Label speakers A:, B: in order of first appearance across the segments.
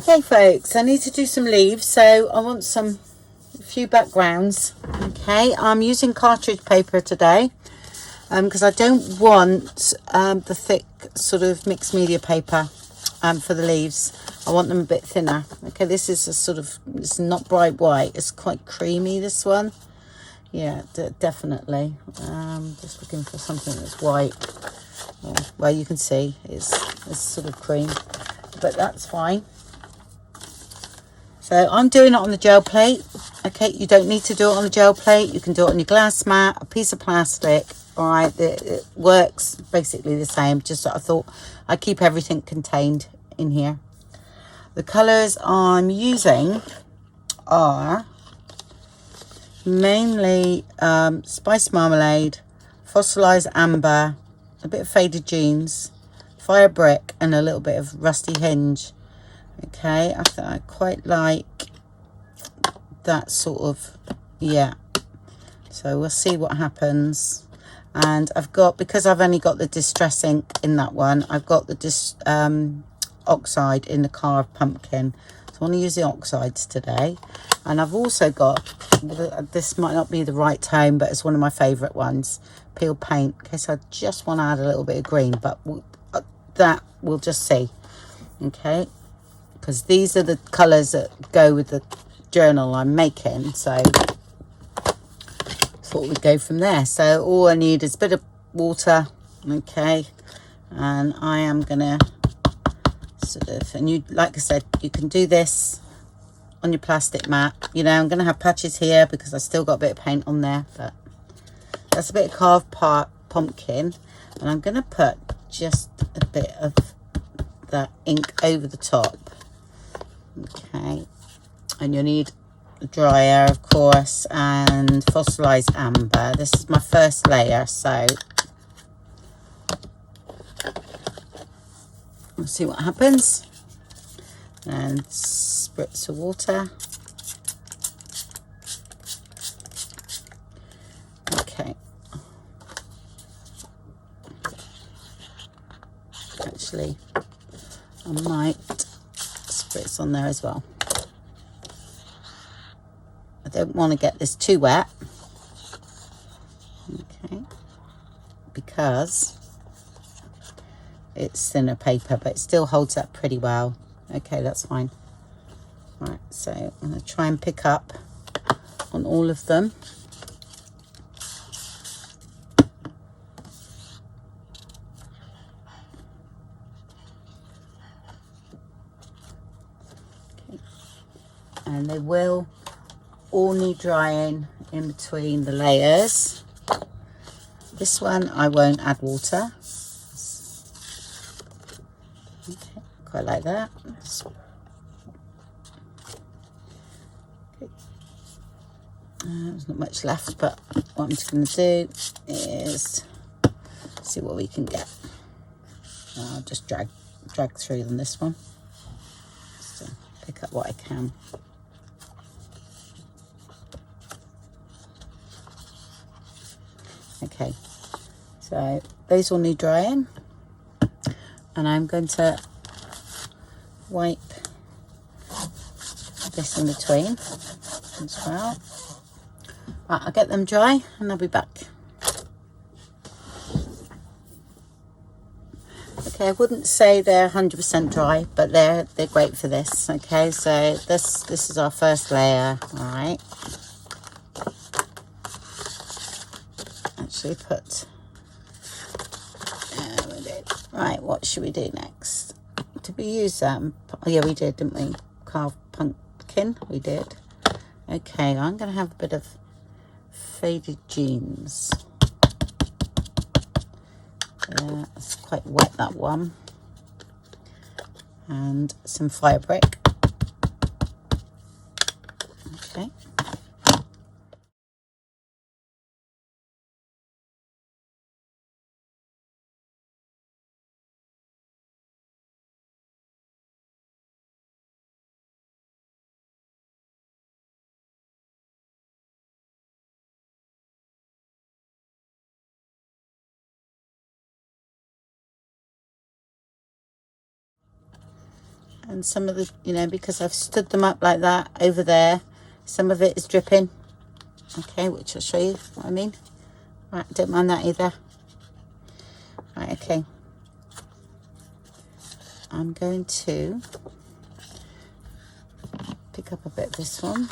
A: Okay folks, I need to do some leaves, so I want a few backgrounds. Okay, I'm using cartridge paper today because I don't want the thick sort of mixed media paper for the leaves. I want them a bit thinner. Okay, this is a sort of, it's not bright white, it's quite creamy, this one. Yeah, definitely. Just looking for something that's white. Well, you can see it's sort of cream, but that's fine. So I'm doing it on the gel plate. Okay, you don't need to do it on the gel plate. You can do it on your glass mat, a piece of plastic. All right, it works basically the same. Just I thought I'd keep everything contained in here. The colours I'm using are mainly Spice Marmalade, Fossilized Amber, a bit of Faded Jeans, Fire Brick, and a little bit of Rusty Hinge. Okay, I quite like that sort of, yeah. So we'll see what happens. And I've got, because I've only got the Distress ink in that one, I've got the Oxide in the Carved Pumpkin. So I want to use the Oxides today. And I've also got, this might not be the right tone, but it's one of my favourite ones, Peel Paint. Okay, so I just want to add a little bit of green, but that we'll just see. Okay. Because these are the colours that go with the journal I'm making, so thought we'd go from there. So all I need is a bit of water, okay, and I am gonna sort of, and you, like I said, you can do this on your plastic mat. You know, I'm gonna have patches here because I still got a bit of paint on there, but that's a bit of carved pumpkin, and I'm gonna put just a bit of that ink over the top. Okay, and you'll need a dryer, of course, and Fossilized Amber. This is my first layer, so we'll see what happens. And spritz of water. Okay. Actually, I might spritz on there as well. I don't want to get this too wet, okay, because it's thinner paper, but it still holds up pretty well. Okay, that's fine. Right, so I'm going to try and pick up on all of them. Okay. And they will all need drying in between the layers. This one I won't add water. Okay, quite like that. Okay. There's not much left, but what I'm just going to do is see what we can get. I'll just drag through them, this one, just to pick up what I can. Okay, so those will need drying, and I'm going to wipe this in between as well. Right, I'll get them dry and I'll be back. Okay, I wouldn't say they're 100% dry, but they're great for this. Okay, so this is our first layer. All right. Actually put, right, what should we do next? Did we use oh yeah, we did, didn't we? Carved pumpkin, we did. Okay, I'm going to have a bit of Faded Jeans. Yeah, it's quite wet, that one. And some Fire Brick. Okay. And some of the, you know, because I've stood them up like that over there, some of it is dripping. Okay, which I'll show you what I mean. Right, don't mind that either. Right, okay. I'm going to pick up a bit of this one.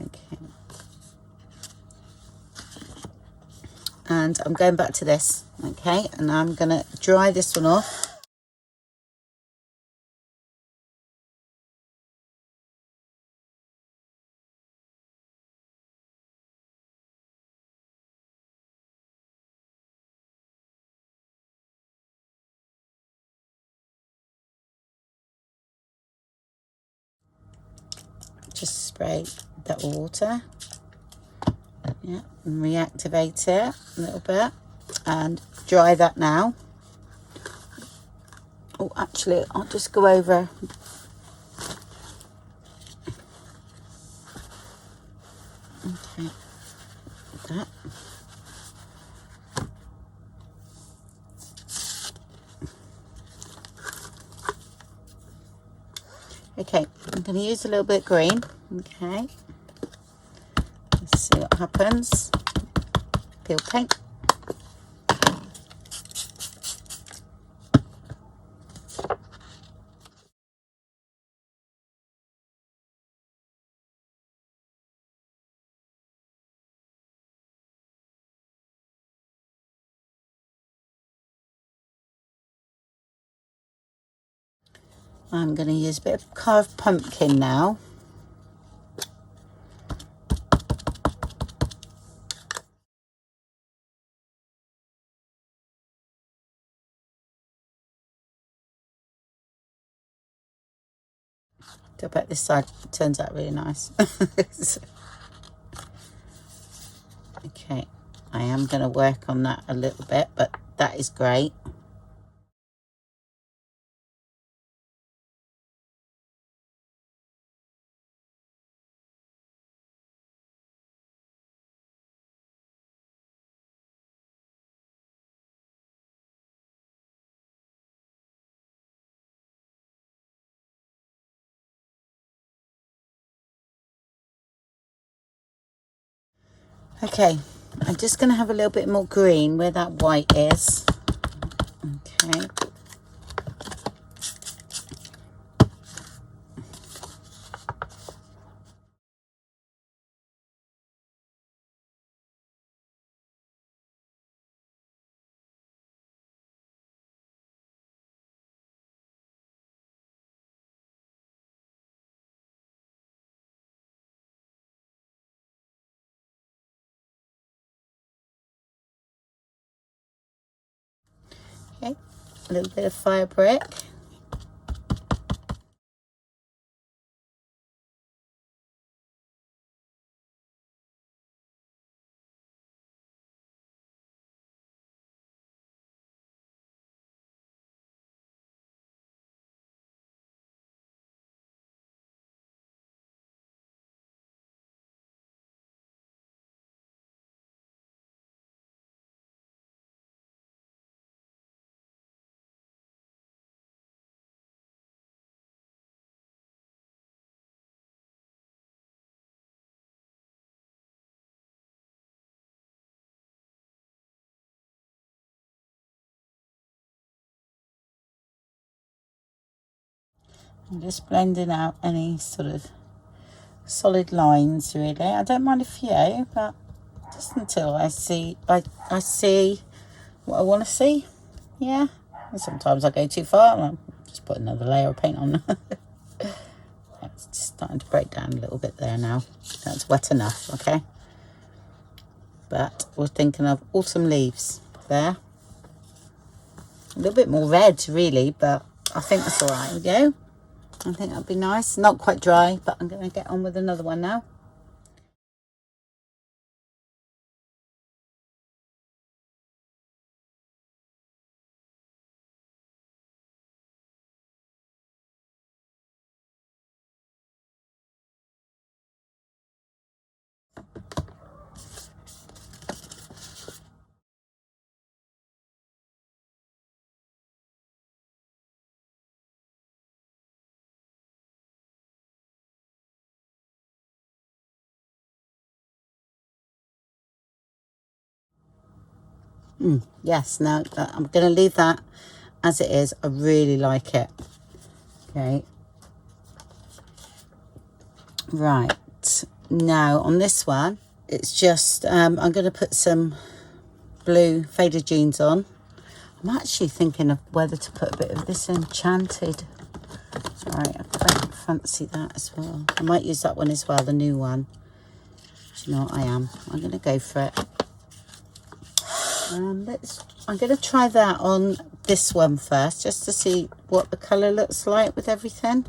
A: Okay. And I'm going back to this, okay? And I'm going to dry this one off. Just spray that water, yeah, and reactivate it a little bit and dry that now. Oh, actually, I'll just go over. Okay, like that. Okay, I'm going to use a little bit green. Okay, let's see what happens. Peel paint. I'm going to use a bit of carved pumpkin now. I bet this side turns out really nice. Okay, I am going to work on that a little bit, but that is great. Okay, I'm just going to have a little bit more green where that white is. Okay. Okay, a little bit of fire brick. I'm just blending out any sort of solid lines, really. I don't mind a few, but just until I see what I want to see. Yeah, and sometimes I go too far and I'll just put another layer of paint on. It's just starting to break down a little bit there now. That's wet enough, okay? But we're thinking of autumn leaves there. A little bit more red, really, but I think that's all right. There we go. I think that'd be nice. Not quite dry, but I'm going to get on with another one now. Yes, now I'm going to leave that as it is. I really like it. Okay. Right. Now on this one, it's just, I'm going to put some blue faded jeans on. I'm actually thinking of whether to put a bit of this Enchanted. Right, I quite fancy that as well. I might use that one as well, the new one. Do you know what I am? I'm going to go for it. I'm going to try that on this one first, just to see what the colour looks like with everything.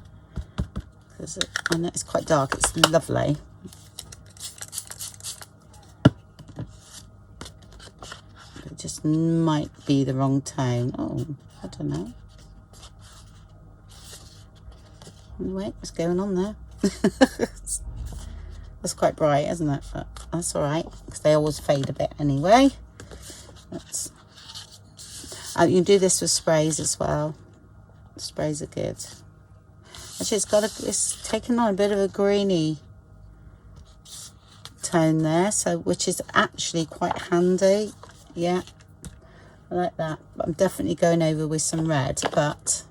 A: Because I know it's quite dark. It's lovely. It just might be the wrong tone. Oh, I don't know. Anyway, what's going on there? That's quite bright, isn't it? But that's all right, because they always fade a bit anyway. You can do this with sprays as well. Sprays are good. Actually, it's taken on a bit of a greeny tone there, so which is actually quite handy. Yeah, I like that. But I'm definitely going over with some red, but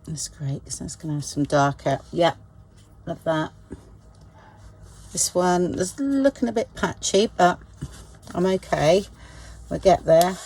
A: that's great because that's going to have some darker. Yeah, love that. This one is looking a bit patchy, but I'm okay. We'll get there.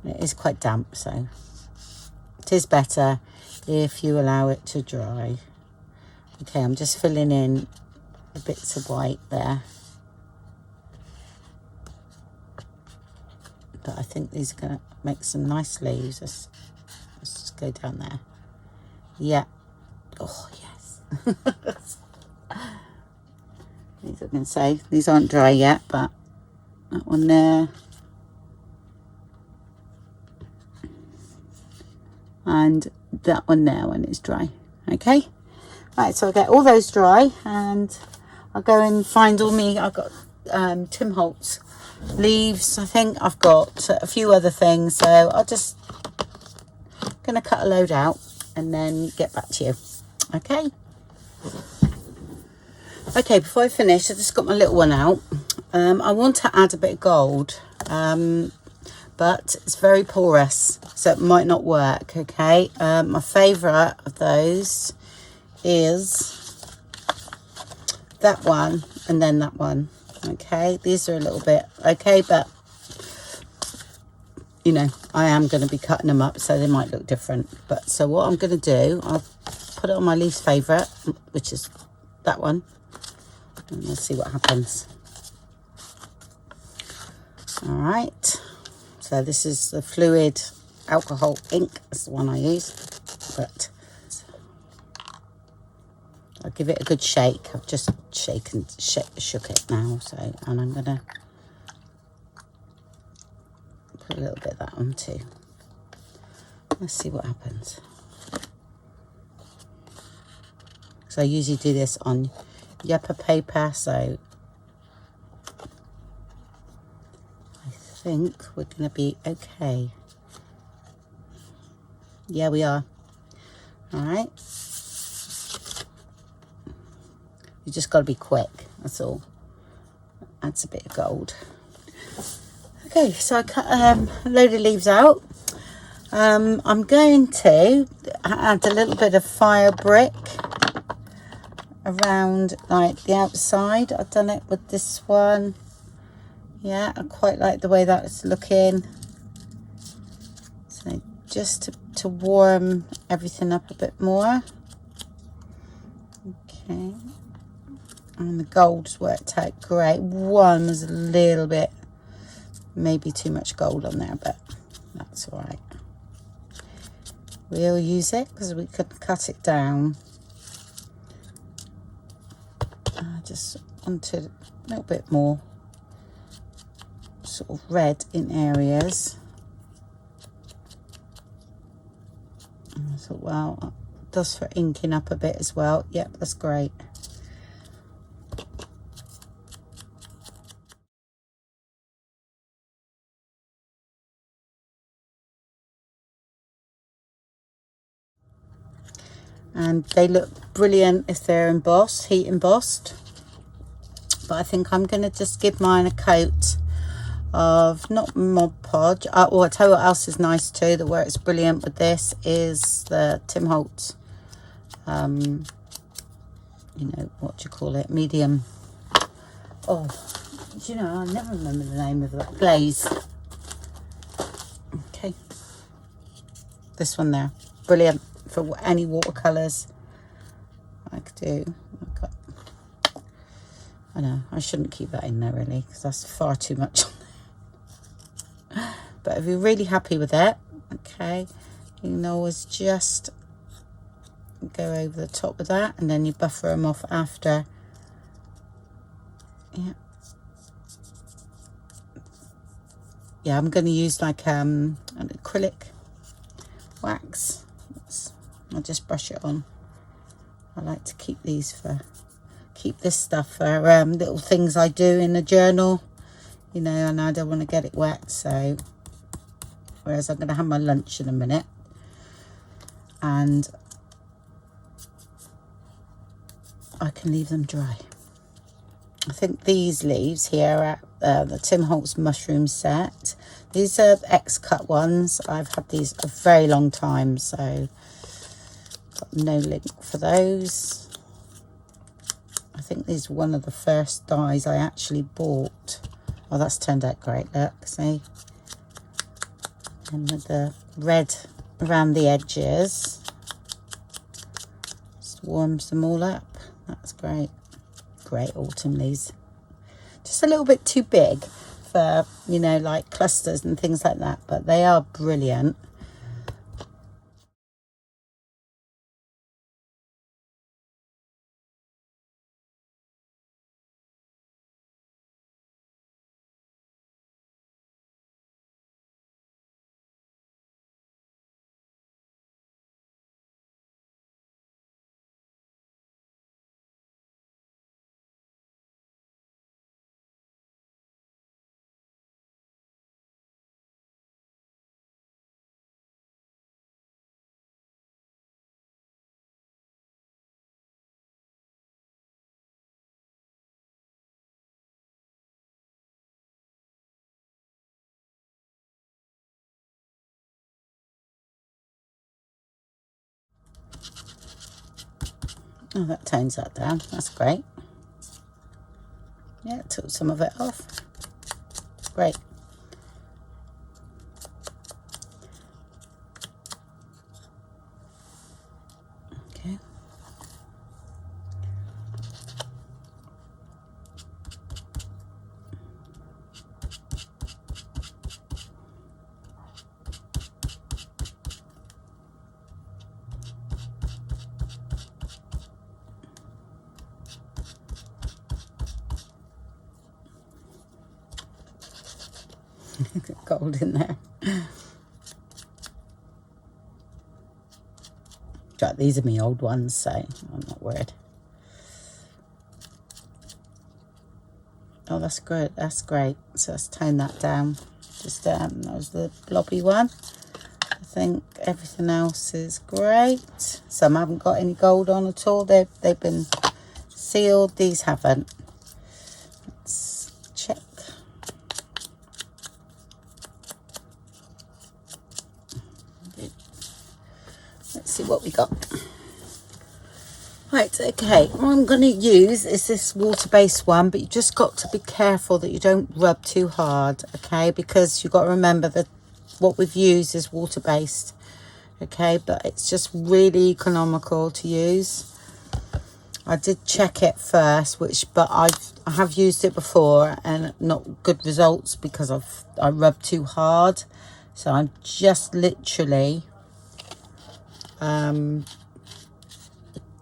A: It is quite damp, so it is better if you allow it to dry. Okay, I'm just filling in the bits of white there. But I think these are going to make some nice leaves. Let's just go down there. Yeah. Oh, yes. These I can say, these aren't dry yet, but that one there. And that one there when it's dry. Okay. Right, so I'll get all those dry and I'll go and find all me. I've got Tim Holtz leaves. I think I've got a few other things. So I'll just going to cut a load out and then get back to you. Okay. Okay, before I finish, I just got my little one out. I want to add a bit of gold. But it's very porous, so it might not work. Okay, my favorite of those is that one and then that one. Okay, these are a little bit okay, but you know, I am going to be cutting them up, so they might look different. But so what I'm going to do, I'll put it on my least favorite, which is that one, and let's see what happens. All right. So this is the fluid alcohol ink. That's the one I use. But I'll give it a good shake. I've just shook it now. So, and I'm going to put a little bit of that on too. Let's see what happens. So I usually do this on Yuppa paper. So I think we're going to be okay. Yeah, we are. All right. You just got to be quick. That's all. Adds a bit of gold. Okay, so I cut a load of leaves out. I'm going to add a little bit of fire brick around like the outside. I've done it with this one. Yeah, I quite like the way that's looking. So just to warm everything up a bit more. Okay. And the gold's worked out great. One was a little bit, maybe too much gold on there, but that's all right. We'll use it because we could cut it down. I just wanted a little bit more sort of red in areas. And I thought, well, it does for inking up a bit as well. Yep, that's great. And they look brilliant if they're embossed, heat embossed. But I think I'm going to just give mine a coat of, not Mod Podge. Oh, I tell you what else is nice too, that works brilliant with this, is the Tim Holtz, you know, what do you call it, medium. Oh, do you know, I never remember the name of that. Glaze. Okay. This one there. Brilliant for any watercolours I could do. I know, I shouldn't keep that in there really, because that's far too much on there. But if you're really happy with it, okay, you can always just go over the top of that, and then you buffer them off after. Yeah. Yeah, I'm going to use like an acrylic wax. I'll just brush it on. I like to keep these for, keep this stuff for little things I do in the journal, you know, and I don't want to get it wet. So, whereas I'm going to have my lunch in a minute, and I can leave them dry. I think these leaves here are the Tim Holtz mushroom set. These are X-cut ones. I've had these a very long time, so got no link for those. I think these are one of the first dies I actually bought. Oh, that's turned out great, look, see? And with the red around the edges, just warms them all up. That's great. Great autumn leaves. Just a little bit too big for, you know, like clusters and things like that, but they are brilliant. Oh, that tones that down. That's great. Yeah, took some of it off. Great. Okay. Gold in there. Right, these are my old ones, so I'm not worried. Oh, that's great. That's great. So let's tone that down. Just that was the blobby one. I think everything else is great. Some haven't got any gold on at all. They've been sealed. These haven't. Let's check. see what we got. Right, okay, what I'm going to use is this water-based one, but you just got to be careful that you don't rub too hard, okay, because you've got to remember that what we've used is water-based, okay, but it's just really economical to use. I did check it first, but I have used it before and not good results because I rubbed too hard. So I'm just literally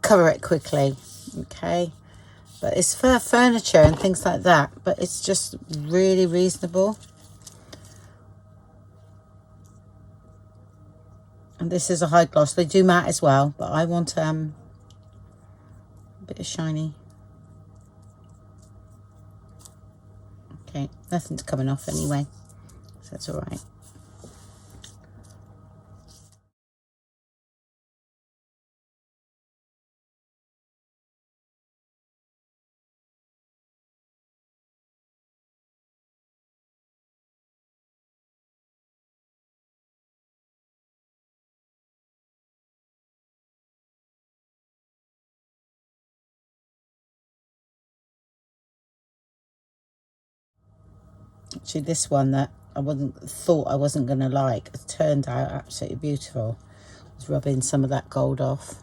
A: cover it quickly, okay, but it's for furniture and things like that, but it's just really reasonable. And this is a high gloss. They do matte as well, but I want a bit of shiny. Okay, nothing's coming off anyway, so that's all right. Actually, this one that thought I wasn't going to like, it turned out absolutely beautiful. I was rubbing some of that gold off.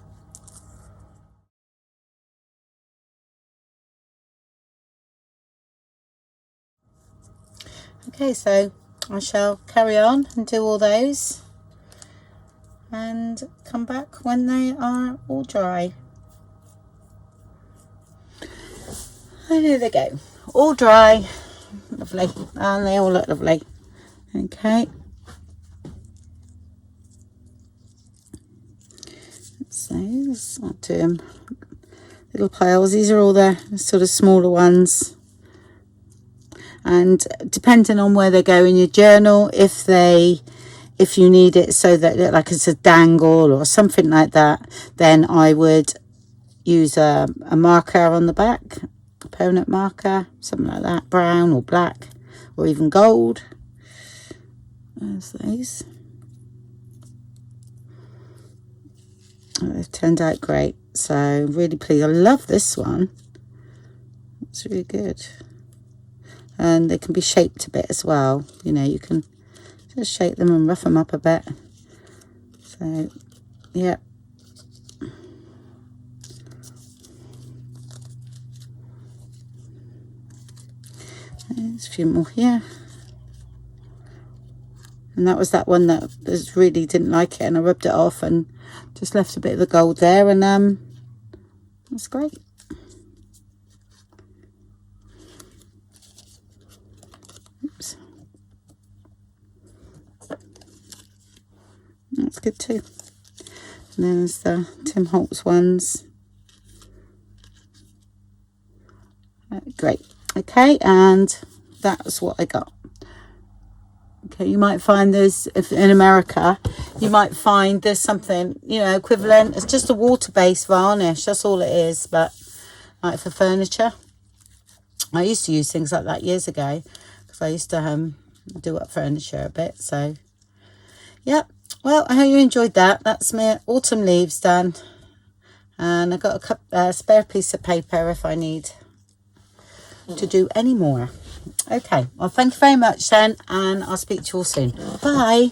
A: Okay, so I shall carry on and do all those and come back when they are all dry. And here they go, all dry. Lovely, and they all look lovely. Okay, so I'll do them little piles. These are all the sort of smaller ones, and depending on where they go in your journal, if you need it so that like it's a dangle or something like that, then I would use a marker on the back, a permanent marker, something like that, brown or black or even gold. There's those. Oh, they've turned out great, so really pleased. I love this one, it's really good, and they can be shaped a bit as well, you know, you can just shape them and rough them up a bit. So yeah, there's a few more here. And that was that one that really didn't like it, and I rubbed it off and just left a bit of the gold there, and that's great. Oops. That's good too. And then there's the Tim Holtz ones. Great. Okay, and that's what I got. Okay, you might find there's, if in America, you might find there's something, you know, equivalent. It's just a water-based varnish, that's all it is, but like for furniture. I used to use things like that years ago, because I used to do up furniture a bit, so yeah. Well, I hope you enjoyed that. That's my autumn leaves done, and I've got a spare piece of paper if I need to do any more. Okay, well, thank you very much then, and I'll speak to you all soon. Bye.